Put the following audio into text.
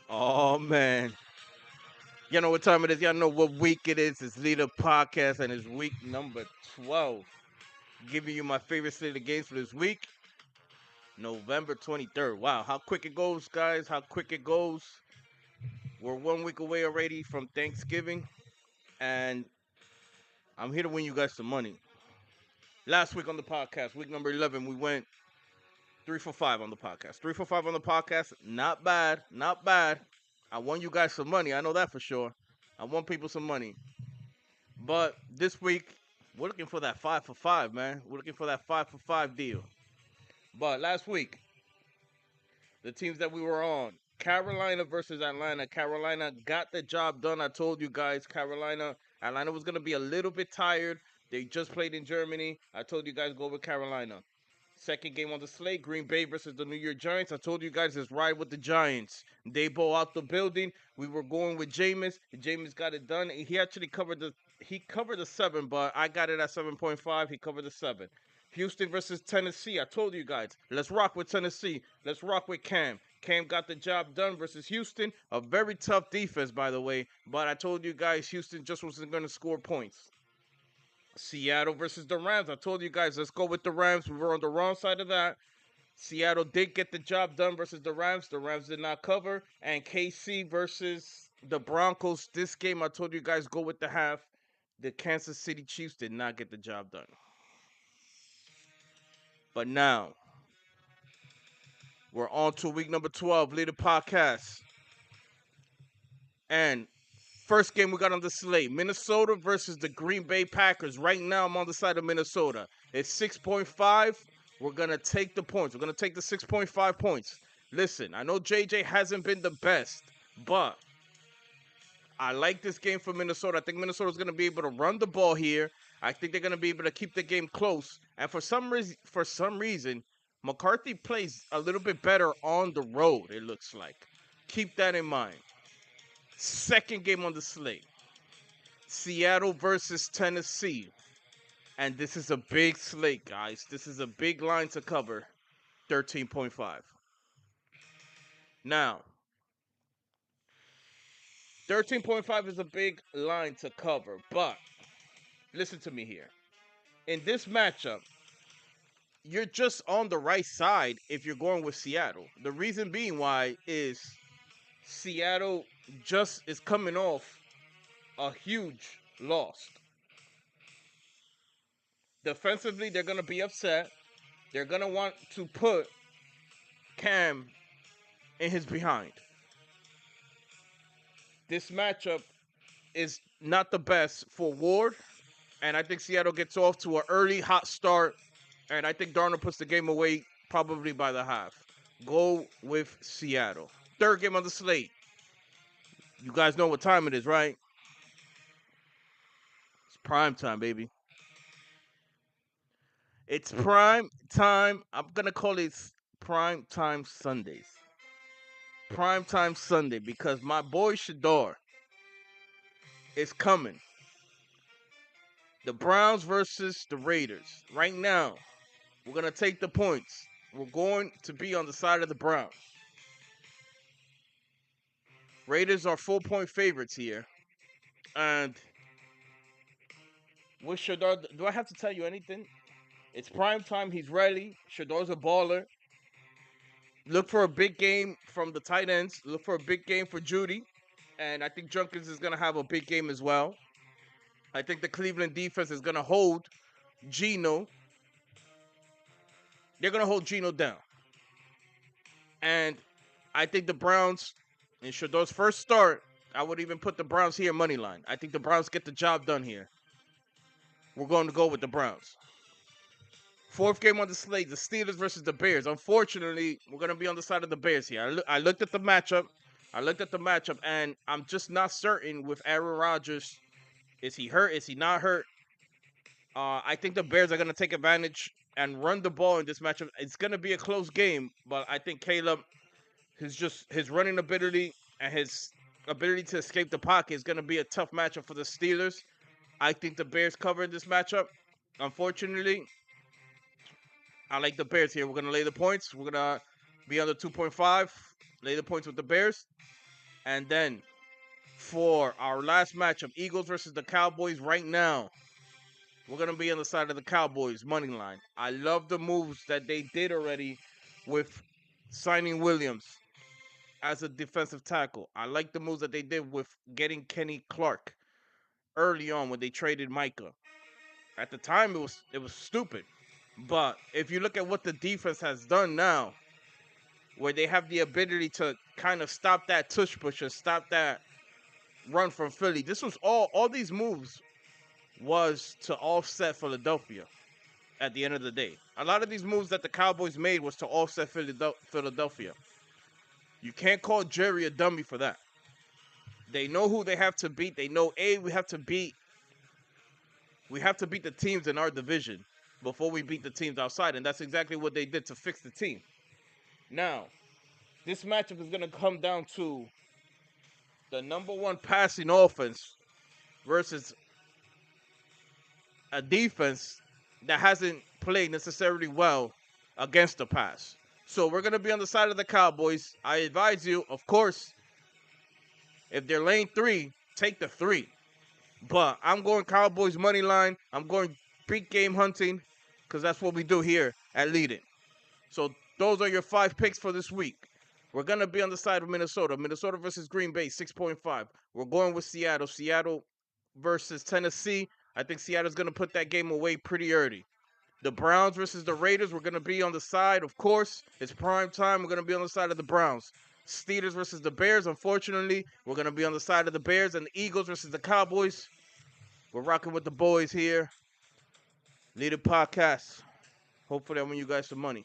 Oh man. You know what time it is? Y'all know what week it is. It's Leadit Podcast and it's week number 12. Giving you my favorite slate of games for this week, November 23rd. Wow, how quick it goes, guys. How quick it goes. We're 1 week away already from Thanksgiving, and I'm here to win you guys some money. Last week on the podcast, week number 11, we went 3 for 5 on the podcast. 3 for 5 on the podcast. Not bad. Not bad. I won you guys some money. I know that for sure. I won people some money. But this week, we're looking for that 5 for 5, man. We're looking for that 5 for 5 deal. But last week, the teams that we were on, Carolina versus Atlanta. Carolina got the job done. I told you guys, Atlanta was going to be a little bit tired. They just played in Germany. I told you guys go with Carolina. Second game on the slate, Green Bay versus the New York Giants. I told you guys it's ride with the Giants. They ball out the building. We were going with Jameis. Jameis got it done. He actually covered the 7, but I got it at 7.5. He covered the 7. Houston versus Tennessee. I told you guys, let's rock with Tennessee. Let's rock with Cam. Cam got the job done versus Houston. A very tough defense, by the way. But I told you guys, Houston just wasn't going to score points. Seattle versus the Rams. I told you guys, let's go with the Rams. We were on the wrong side of that. Seattle did get the job done versus the Rams. The Rams did not cover. And KC versus the Broncos. This game, I told you guys, go with the half. The Kansas City Chiefs did not get the job done. But now, we're on to week number 12, Leadit Podcast. And first game we got on the slate, Minnesota versus the Green Bay Packers. Right now, I'm on the side of Minnesota. It's 6.5. We're going to take the points. We're going to take the 6.5 points. Listen, I know JJ hasn't been the best, but I like this game for Minnesota. I think Minnesota's going to be able to run the ball here. I think they're going to be able to keep the game close. And for some reason, McCarthy plays a little bit better on the road, it looks like. Keep that in mind. Second game on the slate, Seattle versus Tennessee. And this is a big slate, guys. This is a big line to cover, 13.5. Now, 13.5 is a big line to cover, but listen to me here. In this matchup, you're just on the right side if you're going with Seattle. The reason being why is Seattle just is coming off a huge loss. Defensively, they're going to be upset. They're going to want to put Cam in his behind. This matchup is not the best for Ward, and I think Seattle gets off to an early hot start, and I think Darnold puts the game away probably by the half. Go with Seattle. Third game on the slate. You guys know what time it is, right? It's prime time, baby. It's prime time. I'm going to call it prime time Sundays. Prime time Sunday because my boy Shador is coming. The Browns versus the Raiders. Right now, we're going to take the points. We're going to be on the side of the Browns. Raiders are 4-point favorites here. And with Shador, do I have to tell you anything? It's prime time. He's ready. Shador's a baller. Look for a big game from the tight ends. Look for a big game for Judy. And I think Junkins is going to have a big game as well. I think the Cleveland defense is going to hold Geno. They're going to hold Geno down. And I think the Browns, in Shador's first start, I would even put the Browns here money line. I think the Browns get the job done here. We're going to go with the Browns. Fourth game on the slate, the Steelers versus the Bears. Unfortunately, we're going to be on the side of the Bears here. I looked at the matchup. And I'm just not certain with Aaron Rodgers. Is he hurt? Is he not hurt? I think the Bears are going to take advantage and run the ball in this matchup. It's going to be a close game, but I think Caleb, his running ability and his ability to escape the pocket is going to be a tough matchup for the Steelers. I think the Bears cover in this matchup. Unfortunately, I like the Bears here. We're going to lay the points. We're going to be under 2.5. Lay the points with the Bears. And then for our last matchup, Eagles versus the Cowboys right now, we're going to be on the side of the Cowboys money line. I love the moves that they did already with signing Williams as a defensive tackle. I like the moves that they did with getting Kenny Clark early on when they traded Micah. At the time, it was stupid. But if you look at what the defense has done now, where they have the ability to kind of stop that tush push and stop that run from Philly, this was all these moves was to offset Philadelphia at the end of the day. A lot of these moves that the Cowboys made was to offset Philadelphia. You can't call Jerry a dummy for that. They know who they have to beat. They know we have to beat the teams in our division before we beat the teams outside, and that's exactly what they did to fix the team. Now, this matchup is going to come down to the number one passing offense versus a defense that hasn't played necessarily well against the pass. So we're going to be on the side of the Cowboys. I advise you, of course, if they're lane 3, take the 3. But I'm going Cowboys money line. I'm going big game hunting because that's what we do here at Leadit. So those are your 5 picks for this week. We're going to be on the side of Minnesota. Minnesota versus Green Bay, 6.5. We're going with Seattle. Seattle versus Tennessee. I think Seattle's going to put that game away pretty early. The Browns versus the Raiders. We're going to be on the side, of course. It's prime time. We're going to be on the side of the Browns. Steelers versus the Bears. Unfortunately, we're going to be on the side of the Bears. And the Eagles versus the Cowboys. We're rocking with the boys here. Leadit Podcast. Hopefully I win you guys some money.